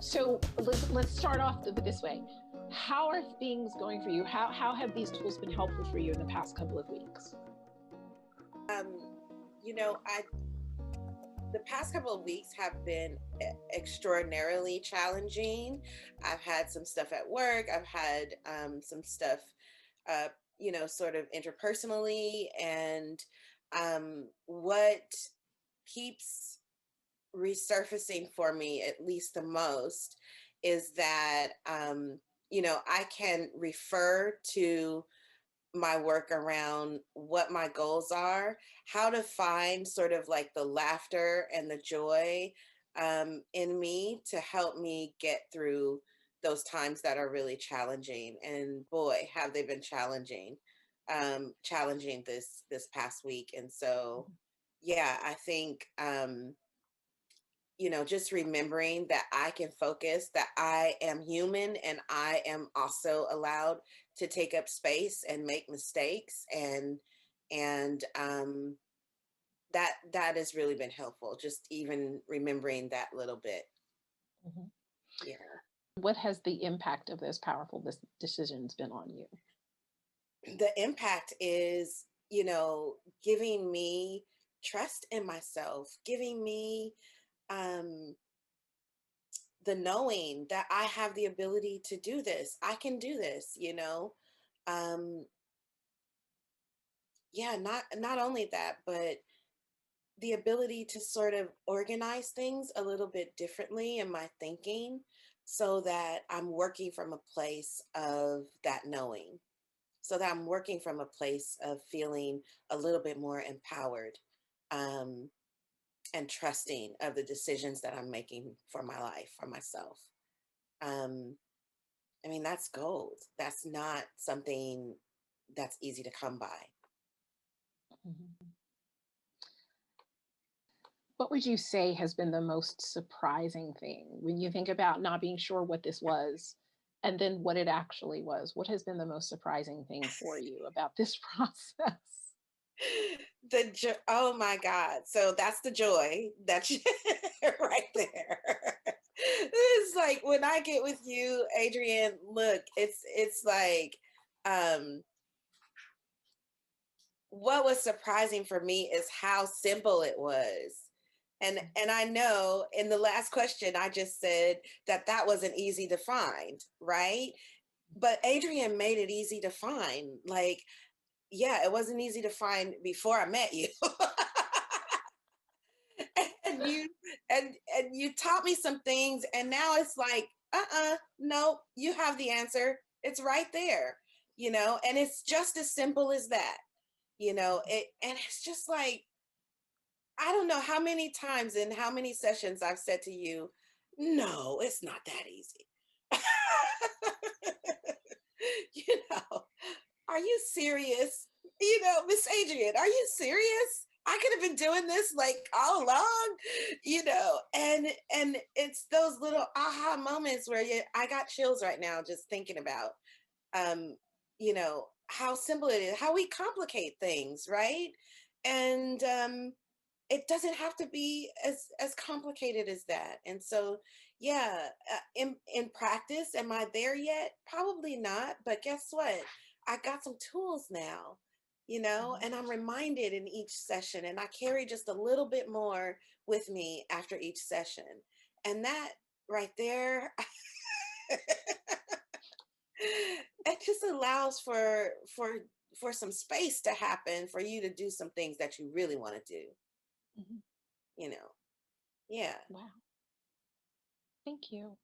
So let's start off this way. How are things going for you? How have these tools been helpful for you in the past couple of weeks? I the past couple of weeks have been extraordinarily challenging. I've had some stuff at work. I've had some stuff, sort of interpersonally, and what keeps resurfacing for me, at least the most, is that I can refer to my work around what my goals are, how to find sort of like the laughter and the joy in me to help me get through those times that are really challenging. And boy, have they been challenging this past week. And so, yeah, I think just remembering that I can focus, that I am human and I am also allowed to take up space and make mistakes, and that has really been helpful. Just even remembering that little bit. Mhm. Yeah. What has the impact of those powerful decisions been on you? The impact is, giving me trust in myself, giving me um the knowing that I have the ability to do this. I can do this. Um, yeah, not only that, but the ability to sort of organize things a little bit differently in my thinking so that I'm working from a place of that knowing. So that I'm working from a place of feeling a little bit more empowered, um, and trusting of the decisions that I'm making for my life, for myself. Um, I mean, that's gold. That's not something that's easy to come by. Mhm. What would you say has been the most surprising thing when you think about not being sure what this was and then what it actually was? What has been the most surprising thing for you about this process? Oh my God. So that's the joy that you right there. It's like when I get with you, Adrienne, look, it's like what was surprising for me is how simple it was. And I know in the last question I just said that wasn't easy to find, right? But Adrienne made it easy to find. Like, yeah, it wasn't easy to find before I met you. and you and you taught me some things, and now it's like, no, you have the answer. It's right there, and it's just as simple as that. And it's just like, I don't know how many times in how many sessions I've said to you, no, it's not that easy. you know, are you serious? Miss Adrienne, are you serious? I could have been doing this like all along, and it's those little aha moments where I got chills right now just thinking about, how simple it is, how we complicate things, right? And it doesn't have to be as complicated as that. And so, yeah, in practice, am I there yet? Probably not. But guess what? I got some tools now, and I'm reminded in each session, and I carry just a little bit more with me after each session, and that right there. It just allows for some space to happen for you to do some things that you really want to do, Mhm. you know. Yeah. Wow. Thank you.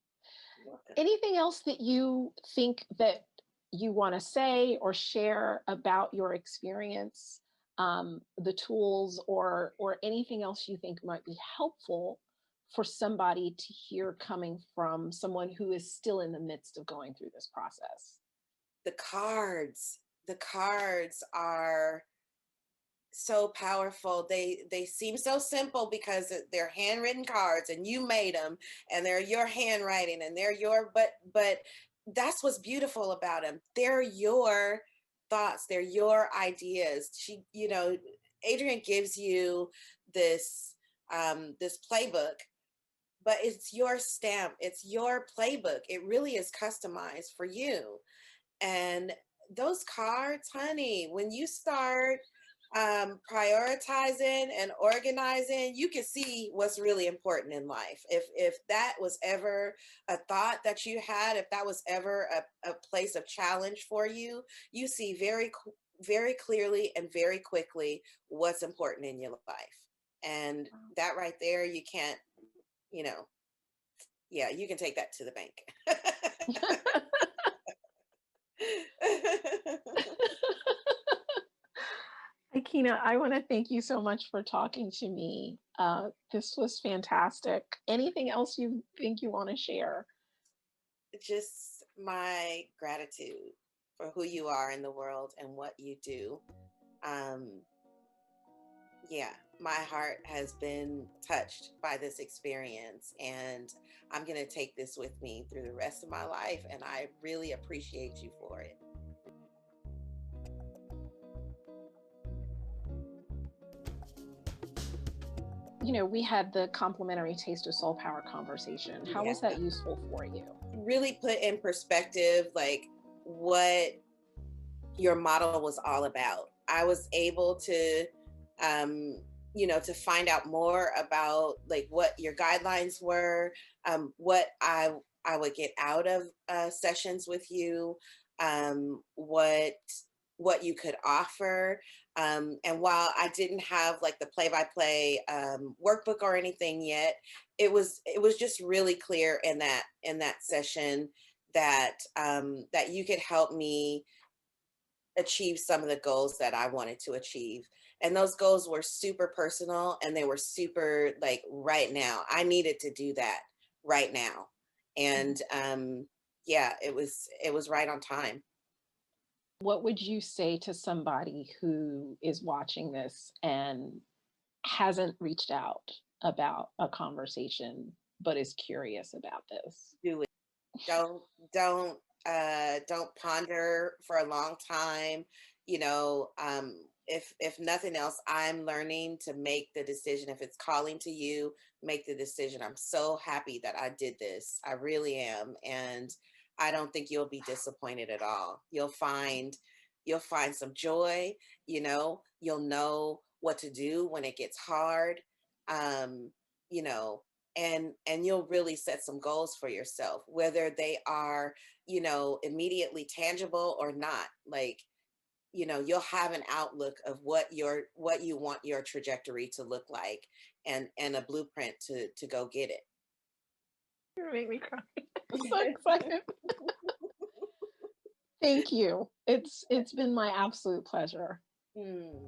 You're welcome. Anything else that you think that you want to say or share about your experience, the tools, or anything else you think might be helpful for somebody to hear coming from someone who is still in the midst of going through this process? The cards are so powerful. They seem so simple because they're handwritten cards and you made them, and they're your handwriting, and they're your but that's what's beautiful about them. They're your thoughts, they're your ideas. Adrienne gives you this this playbook but it's your stamp, it's your playbook. It really is customized for you. And those cards, honey, when you start prioritizing and organizing, you can see what's really important in life. If that was ever a thought that you had, if that was ever a place of challenge for you, you see very clearly and very quickly what's important in your life. And that right there, you can't, you know, yeah, you can take that to the bank. Ikeena, I want to thank you so much for talking to me. This was fantastic. Anything else you think you want to share? Just my gratitude for who you are in the world and what you do. Um, yeah, my heart has been touched by this experience, and I'm going to take this with me through the rest of my life. And I really appreciate you for it. We had the complimentary Taste of Soul Power conversation. How Yeah, was that useful for you? really put in perspective like what your model was all about. I was able to, um, to find out more about like what your guidelines were, what I would get out of sessions with you, what you could offer. And while I didn't have like the play-by-play workbook or anything yet, it was just really clear in that session that that you could help me achieve some of the goals that I wanted to achieve. And those goals were super personal and they were super like right now. I needed to do that right now. Mhm. And yeah, it was right on time. What would you say to somebody who is watching this and hasn't reached out about a conversation but is curious about this? Do it. Don't don't don't ponder for a long time. If nothing else, I'm learning to make the decision. If it's calling to you, make the decision. I'm so happy that I did this. I really am. And I don't think you'll be disappointed at all. You'll find some joy. You'll know what to do when it gets hard. um you know and you'll really set some goals for yourself, whether they are immediately tangible or not. Like, you'll have an outlook of what you want your trajectory to look like, and a blueprint to go get it. You make me cry. I'm so excited. Thank you. It's been my absolute pleasure. Hmm.